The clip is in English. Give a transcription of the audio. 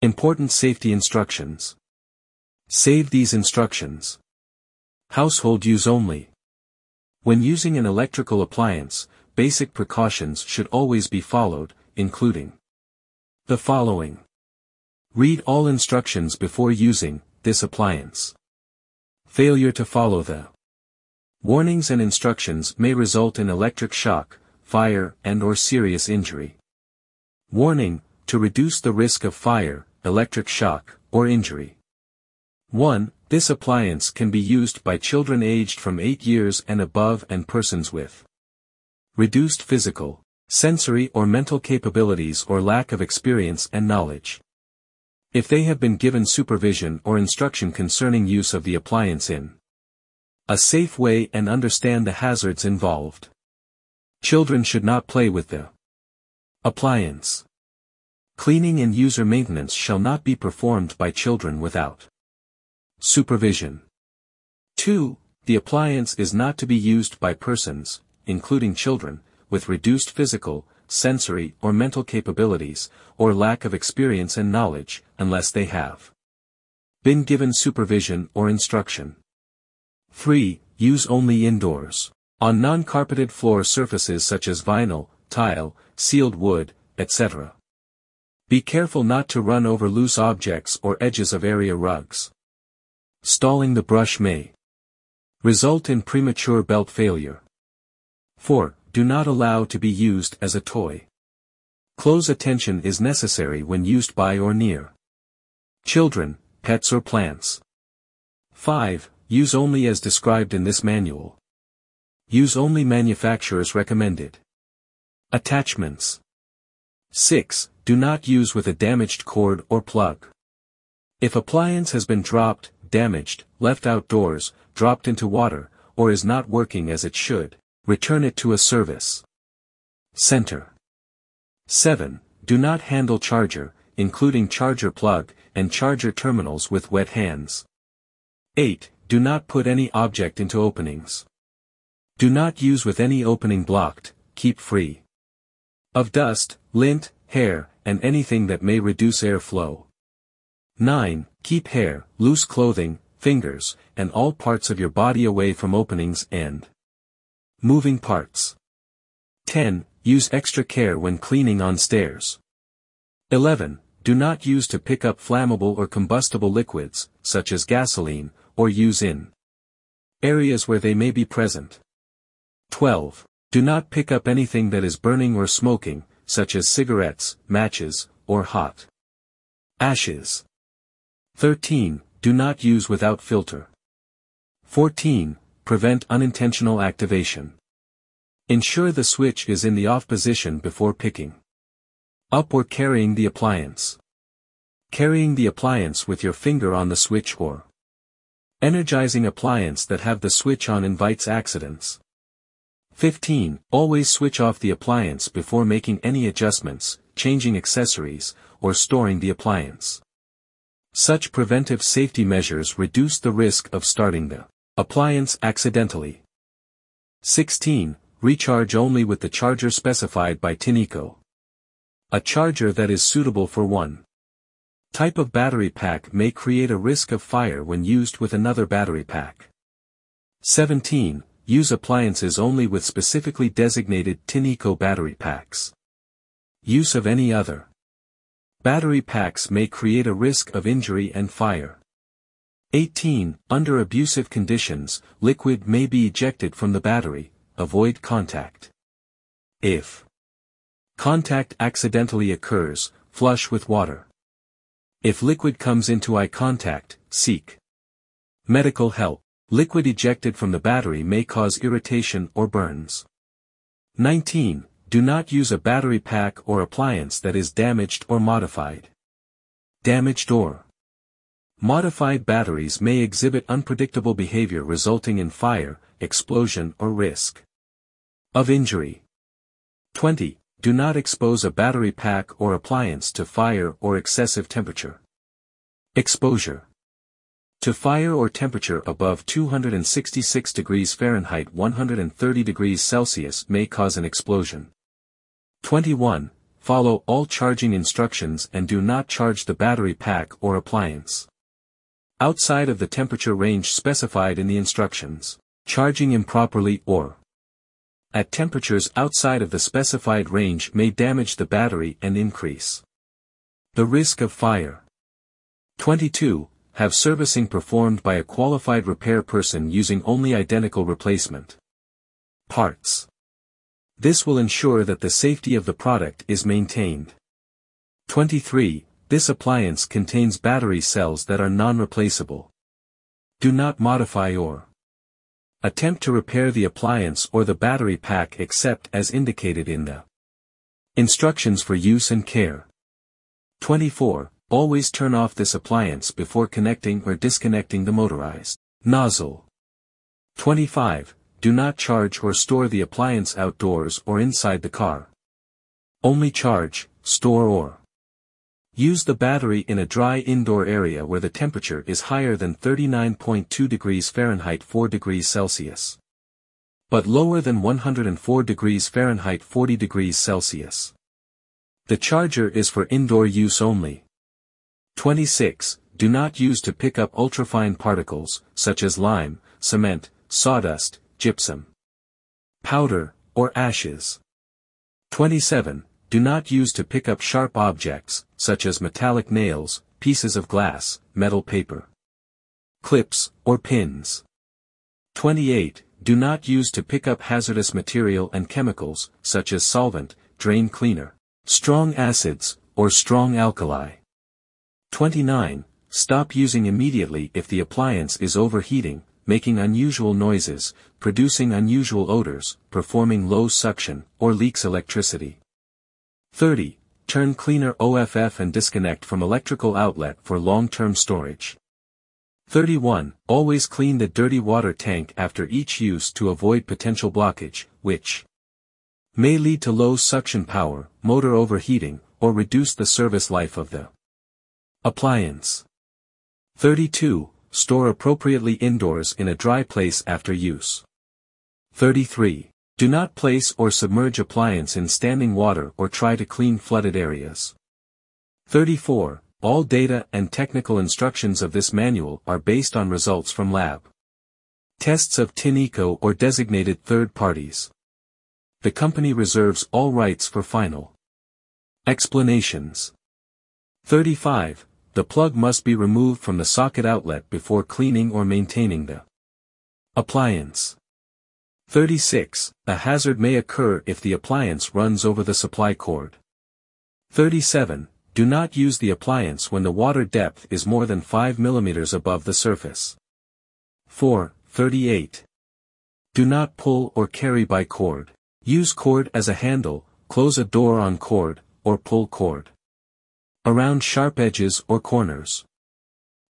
Important safety instructions. Save these instructions. Household use only. When using an electrical appliance, basic precautions should always be followed, including the following. Read all instructions before using this appliance. Failure to follow the warnings and instructions may result in electric shock, fire, and/or serious injury. Warning: to reduce the risk of fire, electric shock, or injury. 1. This appliance can be used by children aged from 8 years and above and persons with reduced physical, sensory or mental capabilities or lack of experience and knowledge. If they have been given supervision or instruction concerning use of the appliance in a safe way and understand the hazards involved. Children should not play with the appliance. Cleaning and user maintenance shall not be performed by children without supervision. 2. The appliance is not to be used by persons, including children, with reduced physical, sensory or mental capabilities, or lack of experience and knowledge, unless they have been given supervision or instruction. 3. Use only indoors. On non-carpeted floor surfaces such as vinyl, tile, sealed wood, etc. Be careful not to run over loose objects or edges of area rugs. Stalling the brush may result in premature belt failure. 4. Do not allow to be used as a toy. Close attention is necessary when used by or near children, pets or plants. 5. Use only as described in this manual. Use only manufacturer's recommended attachments. 6. Do not use with a damaged cord or plug. If appliance has been dropped, damaged, left outdoors, dropped into water, or is not working as it should, return it to a service center. 7. Do not handle charger, including charger plug, and charger terminals with wet hands. 8. Do not put any object into openings. Do not use with any opening blocked, keep free of dust, lint, hair, and anything that may reduce airflow. 9. Keep hair, loose clothing, fingers, and all parts of your body away from openings and moving parts. 10. Use extra care when cleaning on stairs. 11. Do not use to pick up flammable or combustible liquids, such as gasoline, or use in areas where they may be present. 12. Do not pick up anything that is burning or smoking, such as cigarettes, matches, or hot ashes. 13. Do not use without filter. 14. Prevent unintentional activation. Ensure the switch is in the off position before picking up or carrying the appliance. Carrying the appliance with your finger on the switch or energizing appliance that have the switch on invites accidents. 15. Always switch off the appliance before making any adjustments, changing accessories, or storing the appliance. Such preventive safety measures reduce the risk of starting the appliance accidentally. 16. Recharge only with the charger specified by Tineco. A charger that is suitable for one type of battery pack may create a risk of fire when used with another battery pack. 17. Use appliances only with specifically designated Tineco battery packs. Use of any other battery packs may create a risk of injury and fire. 18. Under abusive conditions, liquid may be ejected from the battery. Avoid contact. If contact accidentally occurs, flush with water. If liquid comes into eye contact, seek medical help. Liquid ejected from the battery may cause irritation or burns. 19. Do not use a battery pack or appliance that is damaged or modified. Damaged or modified batteries may exhibit unpredictable behavior resulting in fire, explosion or risk of injury. 20. Do not expose a battery pack or appliance to fire or excessive temperature. Exposure to fire or temperature above 266 degrees Fahrenheit 130 degrees Celsius may cause an explosion. 21. follow all charging instructions and do not charge the battery pack or appliance outside of the temperature range specified in the instructions. Charging improperly or at temperatures outside of the specified range may damage the battery and increase the risk of fire. 22. Have servicing performed by a qualified repair person using only identical replacement parts. This will ensure that the safety of the product is maintained. 23. This appliance contains battery cells that are non-replaceable. Do not modify or attempt to repair the appliance or the battery pack except as indicated in the instructions for use and care. 24. Always turn off this appliance before connecting or disconnecting the motorized nozzle. 25. Do not charge or store the appliance outdoors or inside the car. Only charge, store or use the battery in a dry indoor area where the temperature is higher than 39.2 degrees Fahrenheit 4 degrees Celsius. But lower than 104 degrees Fahrenheit 40 degrees Celsius. The charger is for indoor use only. 26. Do not use to pick up ultrafine particles, such as lime, cement, sawdust, gypsum, powder, or ashes. 27. Do not use to pick up sharp objects, such as metallic nails, pieces of glass, metal paper, clips, or pins. 28. Do not use to pick up hazardous material and chemicals, such as solvent, drain cleaner, strong acids, or strong alkali. 29. Stop using immediately if the appliance is overheating, making unusual noises, producing unusual odors, performing low suction, or leaks electricity. 30. Turn cleaner OFF and disconnect from electrical outlet for long-term storage. 31. Always clean the dirty water tank after each use to avoid potential blockage, which may lead to low suction power, motor overheating, or reduce the service life of the appliance. 32. Store appropriately indoors in a dry place after use. 33. Do not place or submerge appliance in standing water or try to clean flooded areas. 34. All data and technical instructions of this manual are based on results from lab tests of Tineco or designated third parties. The company reserves all rights for final explanations. 35. The plug must be removed from the socket outlet before cleaning or maintaining the appliance. 36. A hazard may occur if the appliance runs over the supply cord. 37. Do not use the appliance when the water depth is more than 5 mm above the surface. 4. 38. Do not pull or carry by cord. Use cord as a handle, close a door on cord, or pull cord around sharp edges or corners.